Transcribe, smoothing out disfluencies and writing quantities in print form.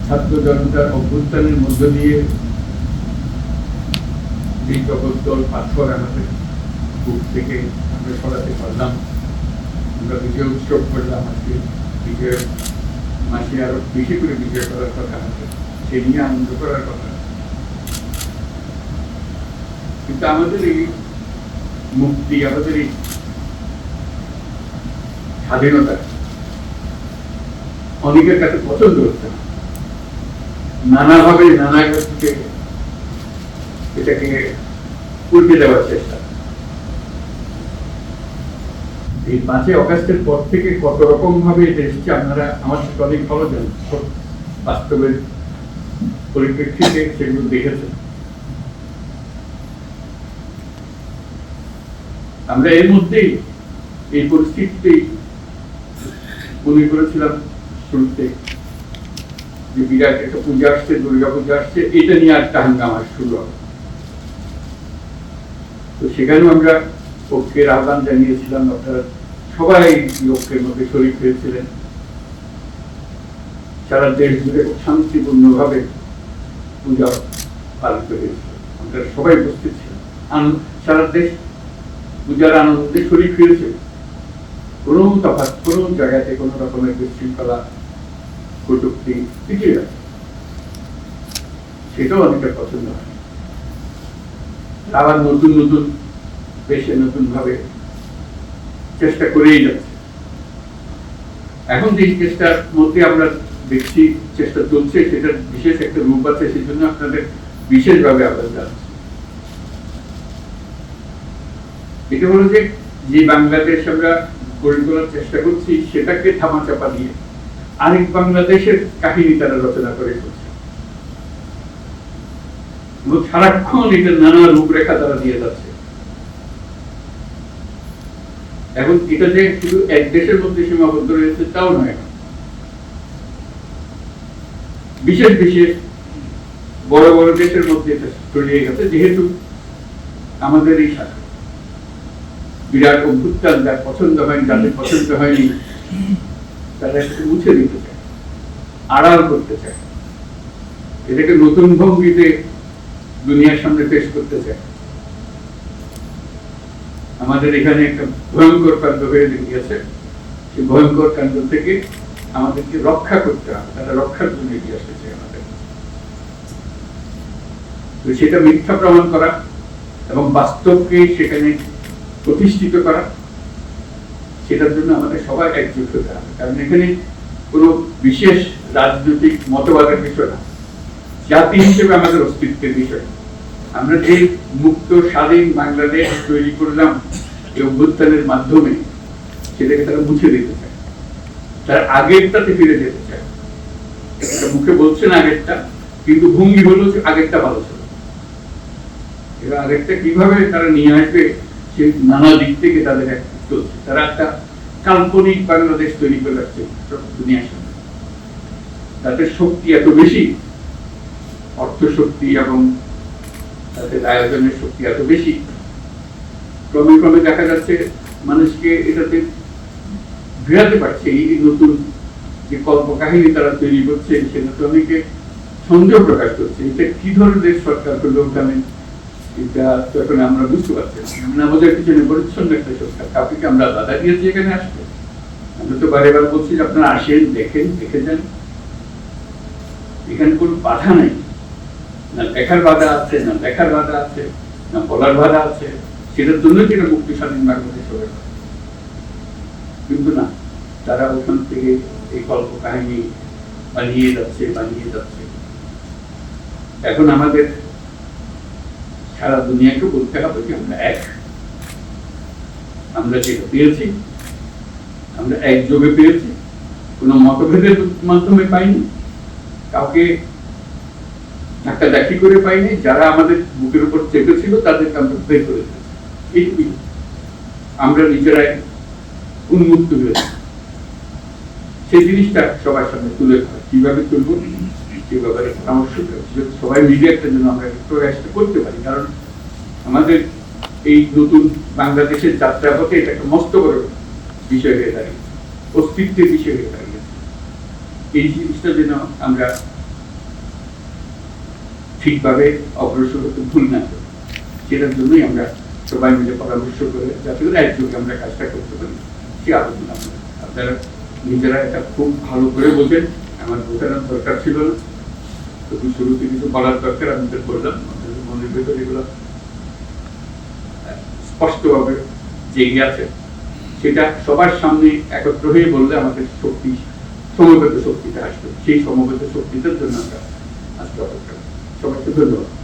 ছাত্র জনতার অভ্যুত্থানের মধ্য দিয়ে যে জগদ্দল পাথর আমাদের বুক থেকে আমরা সরাতে পারলাম, আমরা বিজয় উৎসব করলাম। আজকে বিজয়ের মাসে আরো বেশি করে বিজয় করার কথা আছে, সে নিয়ে আনন্দ করার কথা। কিন্তু আমাদের এই মুক্তি, আমাদের এই স্বাধীনতা অনেকের কাছে পছন্দ হচ্ছে না। নানাভাবে নানা থেকে এটাকে উল্টে দেওয়ার চেষ্টা। এই 5ই অগাস্টের পর থেকে কত রকম ভাবে এটা এসেছে আপনারা আমার সাথে অনেক ভালো জানেন, বাস্তবের পরিপ্রেক্ষিতে সেগুলো দেখেছেন। আমরা এর মধ্যেই এই পরিস্থিতিতেই মনে করেছিলাম শুরুতে যে বিরাট একটা পূজা আসছে, দুর্গা পূজা আসছে, এটা নিয়ে একটা হাঙ্গামা শুরু হবে। তো সেখানেও আমরা ঐক্যের আহ্বান জানিয়েছিলাম, আপনারা সবাই ঐক্যের মধ্যে শরীক হয়েছিলেন। সারা দেশ জুড়ে শান্তিপূর্ণ ভাবে পূজা পালিত হয়েছিল, আপনারা সবাই উপস্থিত ছিলেন। সারা দেশ পূজার আনন্দে শরীক হয়েছে। কোনো তফাৎ, কোনো জায়গাতে কোনো রকমের বিশৃঙ্খলা, কটূক্তি কিছুই আছে, সেটাও অনেকের পছন্দ হয়। আবার নতুন নতুন দেশে নতুন ভাবে চেষ্টা করেই যাচ্ছে। এখন যে চেষ্টার মধ্যে আমরা দেখছি চেষ্টা চলছে, সেটার বিশেষ একটা রূপ আছে, সেই জন্য আপনাদের বিশেষভাবে আহ্বান জানাচ্ছি। এটা হলো যে বাংলাদেশ আমরা গড়ে তোলার চেষ্টা করছি, সেটাকে ধামাচাপা দিয়ে আরেক বাংলাদেশের কাহিনী তারা রচনা করে করছে এবং সারাক্ষণ এটা নানা রূপরেখা তারা দিয়ে যাচ্ছে। এখন এটা যে শুধু এক দেশের মধ্যে সীমাবদ্ধ রয়েছে তাও নয়, বিশেষ বিশেষ বড় বড় দেশের মধ্যে ছড়িয়ে গেছে। যেহেতু আমাদের এই বিরাট অভ্যুত্থান যার পছন্দ হয়নি, যাদের পছন্দ হয়নি, তারা এটাকে মুছে দিতে চায়, আড়াল করতে চায়, এটাকে নতুন ভঙ্গিতে দুনিয়ার সামনে পেশ করতে চায়। আমাদের এখানে একটা ভয়ঙ্কর কাণ্ড হয়ে গিয়েছে, সেই ভয়ঙ্কর কাণ্ড থেকে আমাদেরকে রক্ষা করতে হবে, তারা রক্ষার জন্য এগিয়ে আসতেছে আমাদের। তো সেটা মিথ্যা প্রমাণ করা এবং বাস্তবকে সেখানে প্রতিষ্ঠিত করা, সেটার জন্য আমাদের সবাই একজোট হতে হবে। কারণ এখানে কোনো বিশেষ রাজনৈতিক মতবাদের বিষয় না, জাতি হিসেবে আমাদের অস্তিত্বের বিষয়। আমরা যে মুক্ত স্বাধীন বাংলাদেশ তৈরি করলাম এই অভ্যুত্থানের মাধ্যমে, সেটাকে তারা মুছে দিতে চায়, তার আগেরটাতে ফিরে যেতে চায়। মুখে বলছেন আগেরটা, কিন্তু ভঙ্গি হলো আগেরটা ভালো ছিল। এবার আগেরটা কিভাবে তারা নিয়ে আসবে সেই নানা দিক থেকে তাদের চলছে। তারা একটা কাল্পনিক বাংলাদেশ তৈরি করে রাখছে দুনিয়ার সামনে। তাদের শক্তি এত বেশি, অর্থ শক্তি এবং তাদের আয়োজনের শক্তি এত বেশি, ক্রমে ক্রমে দেখা যাচ্ছে মানুষকে এটাতে ঘেরাতে পারছে। এই নতুন যে কল্পকাহিনী তারা তৈরি করছে, সেটাতে অনেকে সন্দেহ প্রকাশ করছে। এটা কি ধরনের সরকার করলো ওখানে, এটা এখন আমরা বুঝতে পারছি না। আমাদের পিছনে পরিচ্ছন্ন একটা সরকার, কাউকে আমরা বাধা দিয়েছি এখানে আসবে? আমরা তো বারে বার বলছি যে আপনারা আসেন, দেখেন, দেখে যান। এখানে কোনো বাধা নাই, না দেখার বাধা আছে, না দেখার বাধা আছে, না বলার বাধা আছে। সেটার জন্য যেটা মুক্তি স্বাধীন বাংলাদেশ হবে। কিন্তু না, তারা ওখান থেকে এই কল্প কাহিনী বানিয়ে যাচ্ছে। এখন আমাদের সারা দুনিয়াকে বলতে হবে যে আমরা এক, আমরা যেটা পেয়েছি আমরা একযোগে পেয়েছি, কোনো মতভেদের মাধ্যমে পাইনি, কাউকে ধাক্কাধাক্কি করে পাইনি। যারা আমাদের বুকের উপর চেপেছিল তাদেরকে আমরা বের করে দিয়েছি। এইটুকুই আমরা নিজেরাই উন্মুক্ত হয়েছি। সেই জিনিসটা সবার সামনে তুলে ধরা, কিভাবে তুলব সে ব্যাপারে পরামর্শ সবাই মিলে একটা জন্য আমরা প্রয়াসটা করতে পারি। কারণ আমাদের এই নতুন বাংলাদেশের যাত্রা পথে এটা একটা মস্ত বড় বিষয় হয়ে দাঁড়িয়েছে, অস্তিত্বের বিষয় হয়ে দাঁড়িয়েছে। এই জিনিসটা যেন আমরা ঠিকভাবে অগ্রসর হতে ভুল না করি। সেটার জন্যই আমরা সবাই মিলে পরামর্শ করে যাতে করে একযোগে আমরা কাজটা করতে পারি সে আলোচনা আমরা। আপনারা নিজেরা এটা খুব ভালো করে বোঝেন, আমার বোঝানোর দরকার ছিল না, শুধু শুরুতে কিছু বলার দরকার আমি তো বললাম। আপনাদের মনের ভেতরে এগুলো স্পষ্টভাবে জেগে আছে, সেটা সবার সামনে একত্র হয়ে বললে আমাদের শক্তি, সমবেত শক্তিটা আসবে। সেই সমবেত শক্তিটার জন্য আমরা আজকে অপেক্ষা। সবাইকে ধন্যবাদ।